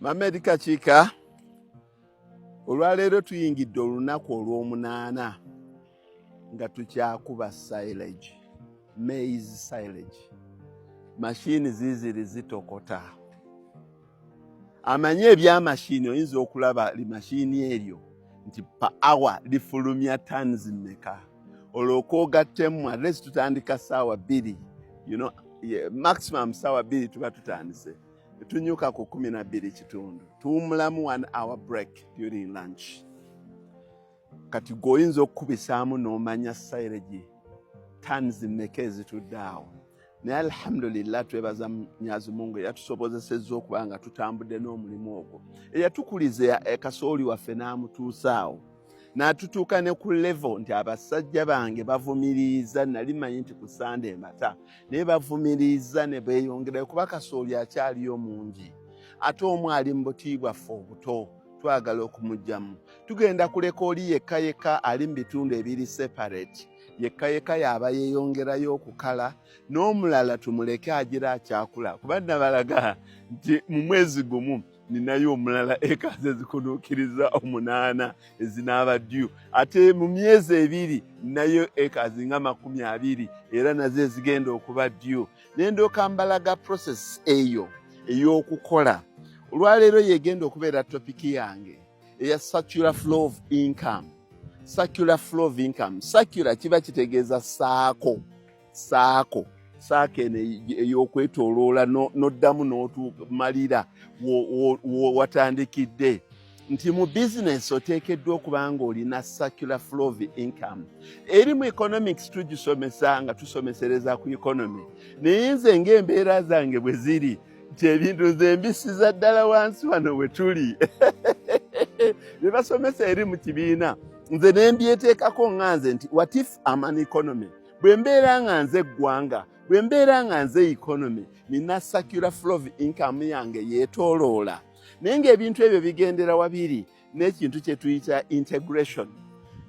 Mamedika Chika olwaleero tuyingidde olunaku olw'omunaana nga tukyakuba silage, maize silage. Mashini ziziri zitokota. Amanye ebyamashini oyinza okulaba li mashini eryo nti pa hour lifulumya tons mmeka. Olw'oka ogattemu at least tutandika ssaawa 2, maximum ssaawa 2 tuba tutandise. Tunyuka ku 12 kitundu. Tuwumulamu 1 hour break during lunch. Kati goyinza okukubisaamu n'omanya silage tons mmeka ezitudde awo. Naye alhamdulillah twebaza Mwenyezi Mungu yatusobozesezza okuba nga tutambudde n'omulimu ogwo. Eyatukuliza kasooli waffe n'amutuusaawo. N'atutuuka ne ku level nti abasajja bange bavumiriza, nali manyi nti ku Sunday mbata, naye bavumiriza ne beeyongerayo kuba kasooli akyaliyo mungi. Ate omu ali mu butiibwa ffe obuto twagala okumugyamu. Tugenda kuleka oli yekka ali mu bitundu ebiri separate. Yekka yaba yeeyongerayo okukala, n'omulala tumuleke agira akyakula. Kuba nabalaga nti mu mwezi gumu ninayo omulala ekazi ezikunuukiriza 8 ezinaaba due. Ate mu myezi 2 nayo ekazi nga 20 era nazo ezigenda okuba due. Nendoka mbalaga process eyo ey'okukola. Olwaleero yegenda okubeera topiki yange eya circular flow of income. Circular flow of income. Circular kiba kitegeeza saako ey'okwetooloola n'oddamu n'otumalira watandikidde. Nti mu business oteekeddwa okuba nga olina circular flow of income. Eri mu economics tugisomesa nga tusomesereza ku economy. Naye nze ng'embeera zange bwe ziri nti ebintu nze mbisiza ddala wansi wano we tuli. Bye basomesa eri mu kibiina nze ne mbyeteekako nga nze nti what if I'm an economy? Bwe mbeera nga nze eggwanga, bwe mbeera nga nze economy, nina circular flow of income yange yeetooloola. Naye ng'ebintu ebyo bigendera wabiri n'ekintu kye tuyita integration.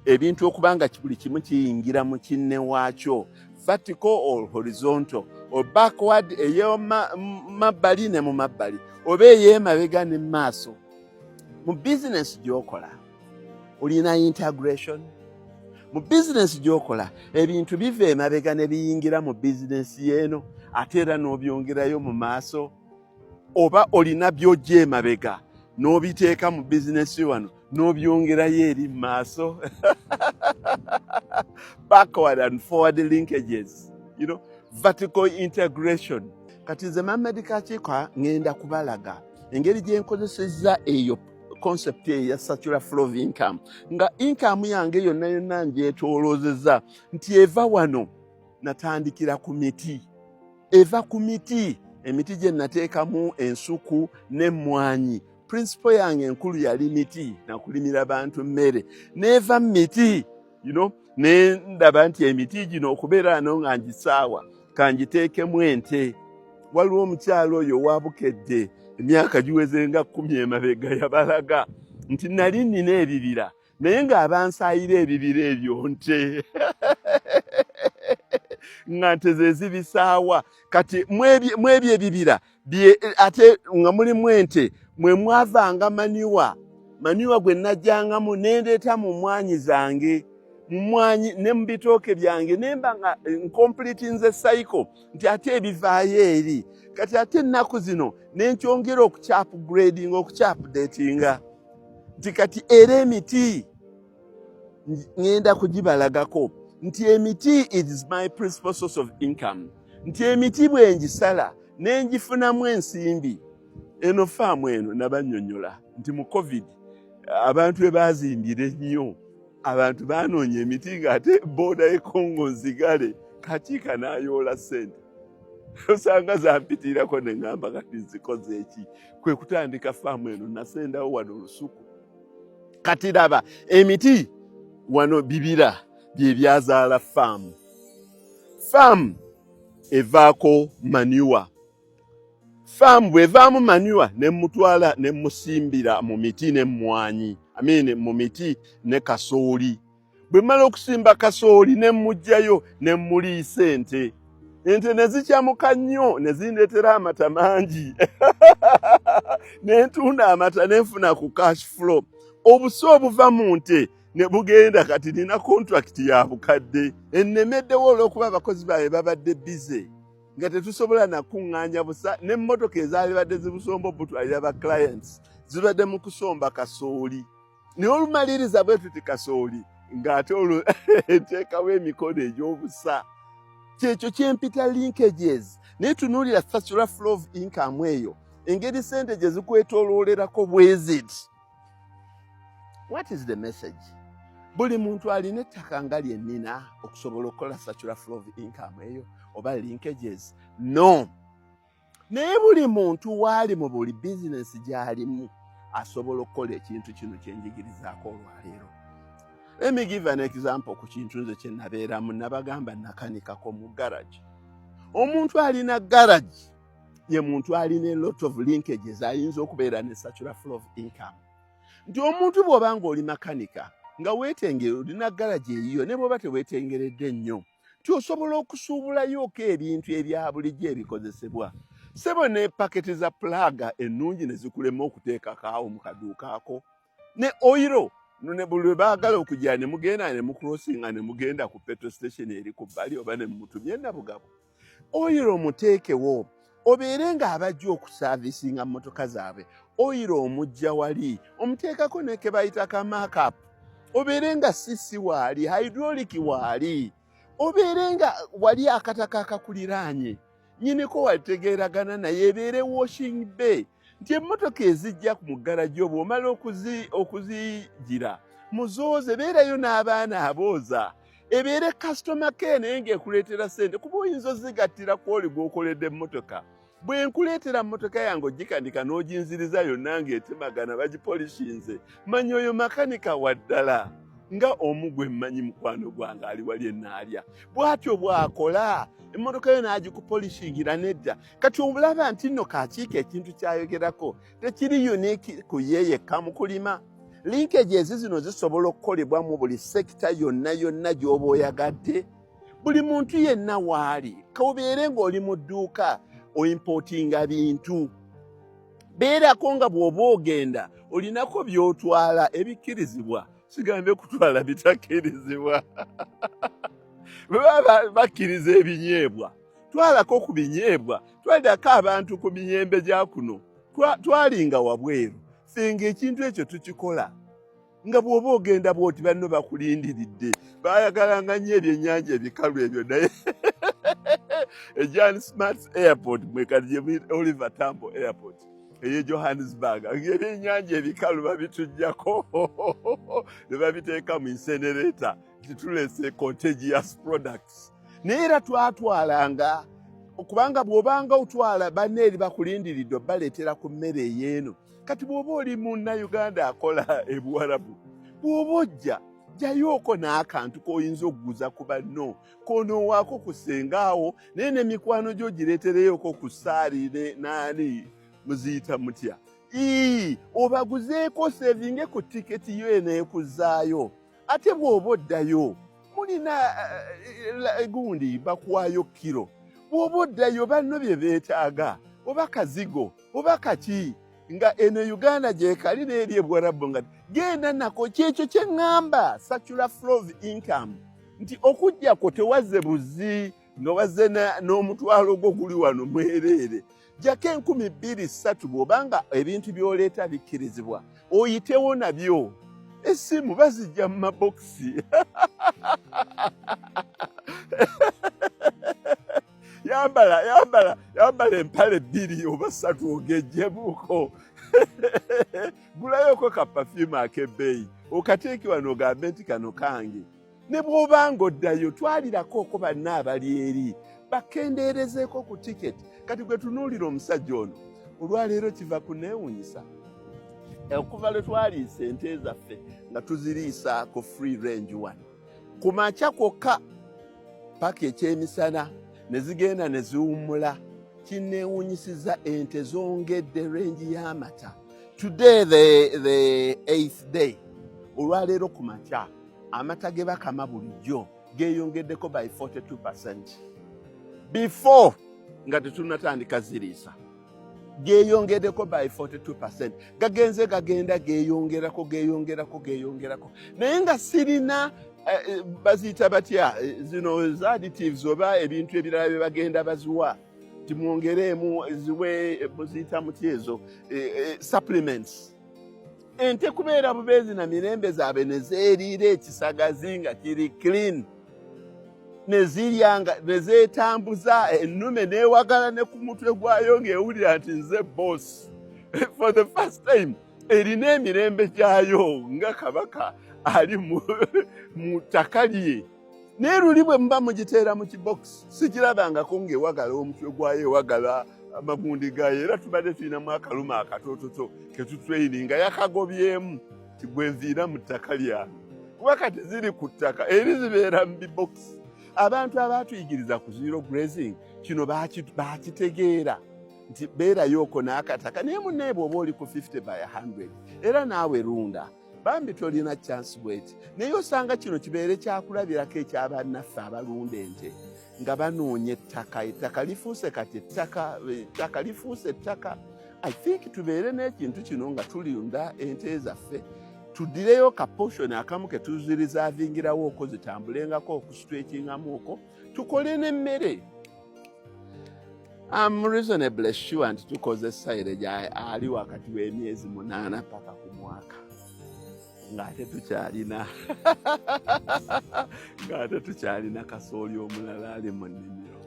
Ebintu okuba nga buli kimu kiyingira mu kinne waakyo, vertical or horizontal, or backward ey'emabbali ne mu mabbali, oba ey'emabega ne mu maaso. Mu business gy'okola olina integration. Mu business gy'okola ebintu biva emabega ne biyingira mu business yeeno ate era n'obyongerayo mu maaso, oba olina by'ojja emabega n'obiteeka mu business wano n'obyongerayo eri mu maaso. Backward and forward linkages, vertical integration. Kati nze Mamedika Chika ngenda kubalaga engeri gye nkozesezza eyo concept ya circular flow of income. Nga income yange yonna ngyetooloozezza nti eva wano natandikira ku miti. Eva ku miti, emiti gye nateekamu ensuku n'emmwanyi. Principle yange enkulu yali miti, nakulimira bantu mmere. Neeva miti, ne ndaba nti emiti gino okubeera ano nga ngisaawa kangiteekemu ente. Waliwo omukyalo oyo waabukedde emyaka giweze nga 10 emabega yabalaga nti nali nina ebibira naye ng'abansaayira ebibira ebyo nte. Nga nte ze zibisaawa. Kati mu ebyo ebibira ate nga mulimu ente mwe mwavanga maniwa gwe najjangamu nendeeta mu mmwanyi zange, mu mmwanyi ne mu bitooke byange nemba nga complete nze cycle nti ate ebivaayo eri. Kati ate ennaku zino nenkyongera okukya-upgrading, okukya-updatinga nti kati era emiti ngenda kugibalagako nti emiti is my principal source of income. Nti emiti bwe ngisala nengifunamu ensimbi. Eno faamu eno nabannyonnyola nti mu COVID abantu bwe baazimbira ennyo, abantu baanoonya emiti ng'ate booda y'e Congo nzigale, Kakiika n'ayoola ssente. Osanga zampitiirako ne ngamba kati nzikoze eki? Kwe kutandika faamu eno nasendawo wano olusuku. Kati laba emiti wano bibira bye byazaala faamu. Faamu evaako manure. Faamu bw'evaamu manure ne mutwala ne musimbira mu miti n'emmwanyi. Mu miti ne kasooli. Bwe mmala okusimba kasooli ne mmuggyayo ne muliisa ente. Ente ne zikyamuka nnyo ne zindeetera amata mangi. Nentunda amata nenfuna ku cash flow. Obuso obuva mu nte ne bugenda kati nina contract ya bukadde. Ennemeddewo olw'okuba abakozi baabwe babadde busy. Nga tetusobola nakuŋŋaanya busa n'emmotoka ezaali badde zibusomba obutwalira ba clients zibadde mu kusomba kasooli. Naye olumaliriza bwe tuti kasooli ng'ate olwo enteekawo emikono egy'obusa. Kyekyo kyempita linkages. Naye tunuulira structural flow of income eyo. Engeri sente gye zikwetooloolerako bweziti. What is the message? Buli muntu alina ettaka nga lyennina okusobola okukola structural flow of income eyo oba linkages? No. Naye buli muntu waali mu buli bizinesi gy'alimu asobola okukola ekintu kino kye njigirizaako olwaleero. Let me give an example ku kintu nze kye nabeeramu. Nabagamba nakanikako mu garage. Omuntu alina garage ye muntu alina a lot of linkages ayinza okubeera ne structural flow of income. Nti omuntu bw'oba ng'oli makanika nga weetengere olina garage eyiyo ne bw'oba teweetengeredde nnyo nti osobola okusuubulayooko ebintu ebya bulijjo ebikozesebwa. Sebo ne paketi za plaga ennungi ne zikulema okuteeka kaawo mu kaduuka ako. Ne oyiro ne buli baagala okujja ne mugenda ne mucrossinga ne mugenda ku petrol station eri ku bbali oba ne mutumye nabugabo. Oyiro muteekewo. Obeere ng'abajja okusaavisinga mmotoka zaabwe. Oyiro omujja wali. Omuteekako ne ke bayita ka markup. Obeere nga sisi waali, hydraulic waali. Obeere nga wali akataka akakuliraanye. Nyiniko walitegeeragana naye ebeere washing bay. Nti emmotoka ezijja mu garage obwo omala okuzigira. Muzooze beerayo n'abaana abooza. Ebeere customer care naye ng'ekuleetera ssente kuba oyinza ozigattira ku oli gw'okoledde emmotoka. Bwe nkuleetera mmotoka yange ogikanika n'oginziriza yonna ng'etemagana bagipolishinze. Manya oyo makanika wa ddala. Nga omugwe mmanyi mukwano gwange ali wali ennaalya. Bw'atyo bw'akola emmotoka yo n'agikupolishingira nedda. Kati obulaba nti nno kaakiiko ekintu ky'ayogerako tekiri unique ku ye yekka mu kulima. Linkages zino zisobola okukolebwa mu buli sekita yonna gy'oba oyagadde. Buli muntu yenna waali kawubeere ng'oli mu dduuka oimportinga bintu. Beerako nga bw'oba ogenda olinako by'otwala ebikkirizibwa. Sigambe kutwala bitakkirizibwa. Bwe baba bakkiriza ebinyeebwa twalako ku binyeebwa. Twalirako abantu ku miyembe gya kuno twalinga wabweru. Singa ekintu ekyo tukikola nga bw'oba ogenda bw'oti banno bakulindiridde. Baayagalanga nnyo ebyennyanja ebikalu ebyo naye John Smarts Airport mwekati Oliver Tambo Airport eye Johannesburg ebyennyanja ebikalu babitujjako ne babiteeka mu incinerator titulese contagious products. Naye era twatwalanga okubanga bw'obanga otwala banne eri bakulindiridde obaleetera ku mmere eyeeno. Kati bw'oba oli Munnayuganda akola ebuwarabu bw'oba ojja jjayooko n'akantu k'oyinza okuguza ku banno k'onoowaako ku ssengaawo naye n'emikwano gyo gireetereyoko ku ssaali naani muziyita mutya. Obaguzeeko sevinge ku tiketi yo eneekuzaayo. Ate bw'oba oddayo mulina gundi bakuwaayo kiro. Bw'oba oddayo banno bye beetaaga oba kazigo oba kaki nga eno Uganda gyekali n'eri ebuwarabu nga genda nako. Kyekyo kye ŋŋamba structural flow of income nti okujjako tewazze buzi nga wazze n'omutwalo gwo guli wano mwereere. Jjako 2,000-3 bw'obanga ebintu by'oleeta bikkirizibwa oyitewo nabyo. Essimu bazijja mu mabokisi. Yambala empale 2 oba 3 ogejjemuuko. Gulayoko ka perfume ak'ebbeeyi okateeke wano ogambe nti kano kange. Ne bw'obanga oddayo twalirako ko banna abali eri bakendeerezeeko ku tiketi. Kati gwe tunuulira omusajja ono olwaleero kiva kuneewunyisa. Okuva lwe twaliisa ente zaffe nga tuziriisa ku free range 1 ku makya kwokka paka ekyemisana ne zigenda ne ziwummula. Kinneewunyisiza ente zongedde range y'amata. Today the 8th day. Olwaleero ku makya amata ge bakama bulijjo geeyongeddeko by 42%. Before nga tetunnatandika ziriisa. geeyongeddeko by 42%. Gagenda geeyongerako. Naye nga sirina baziyita batya zino za additives oba ebintu ebirala bye bagenda baziwa timwongereemu ziwe muziyita muti ezo supplements. Ente kubeera bubeezi na mirembe zaabe ne zeeriira ekisagazi nga kiri clean, ne ziryanga ne zeetambuza, ennume neewagala ne ku mutwe gwayo ng'ewulira nti nze boss for the first time erina emirembe gyayo nga kabaka ali mu ttaka lye. Naye luli bwe muba mugiteera mu kibox sikirabangako ng'ewagala omutwe gwayo, ewagala amagundi gayo, era tubadde tulinamu akaluma akatototo ke tutweyininga yakagobyemu tigwenviira mu ttaka lyange. Kuba kati ziri ku ttaka eri zibeera mu bibokisi. Abantu abatuyigiriza ku zero grazing kino bakitegeera nti beerayooko n'akataka, naye munnaye bw'oba oli ku 50 by 100 era naawe runda bambi tolina chance bweti. Naye osanga kino kibeere kyakulabirako ekyabannaffe abalunda ente nga banoonya ettaka lifuuse kati ettaka lifuuse ettaka. I think tubeere n'ekintu kino nga tulunda ente zaffe, tuddireyo ka portion akamu ke tuzirizavingirawo okwo zitambulengako okusitwekingamu okwo, tukole n'emmere. I'm reasonably sure nti tukoze silage ali wakati w'emyezi 8 paka ku mwaka ng'ate tukyalina kasooli omulala ali mu nnimiro,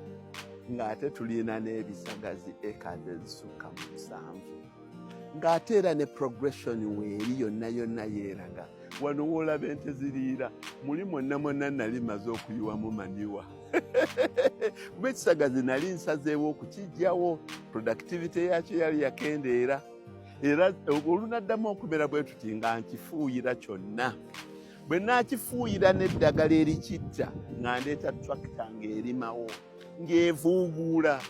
ng'ate tulina n'ebisagazi ekazi ezisukka mu 7, ng'ate era ne progression weeri yonna yeeraga. Wano woolaba ente ziriira muli mwonna nali maze okuyiwamu maniwa. Kuba ekisagazi nali nsazeewo okukijjawo, productivity yakyo yali yakendeera. Era olunaddamu okumera bwe tuti nga nkifuuyira kyonna. Bwe naakifuuyira n'eddagala erikitta nga ndeeta tractor ng'erimawo ng'evuuguula.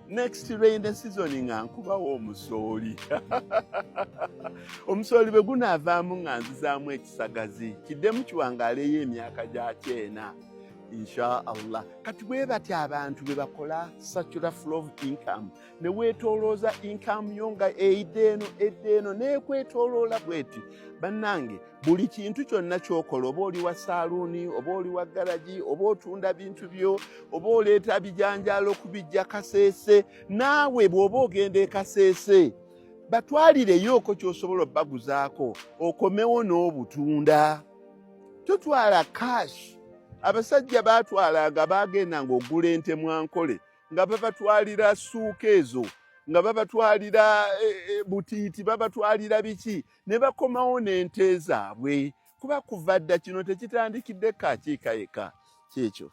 Next rain season nga nkubawo omusooli. Omusooli bwe gunaavaamu nga nzizaamu ekisagazi kiddemu kiwangaaleyo emyaka gya 9 inshallah. Kati bwe batya abantu bwe bakola circular flow of income ne weetoolooza income yo nga edde eno neekwetooloola bweti. Bannange buli kintu kyonna ky'okola, oba oli wa saaluuni, oba oli wa garagi, oba otunda bintu byo, oba oleeta bijanjaalo okubijja Kaseese, naawe bw'oba ogenda e Kaseese batwalireyooko ky'osobola obbaguzaako okomewo n'obutunda. Totwala cash. Abasajja baatwalanga bagenda ng'ogula ente Mwankole nga babatwalira ssuuka ezo, nga babatwalira butiiti, babatwalira biki, ne bakomawo n'ente zaabwe. Kuba kuva dda kino tekitandikidde kakiika yekka kyekyo.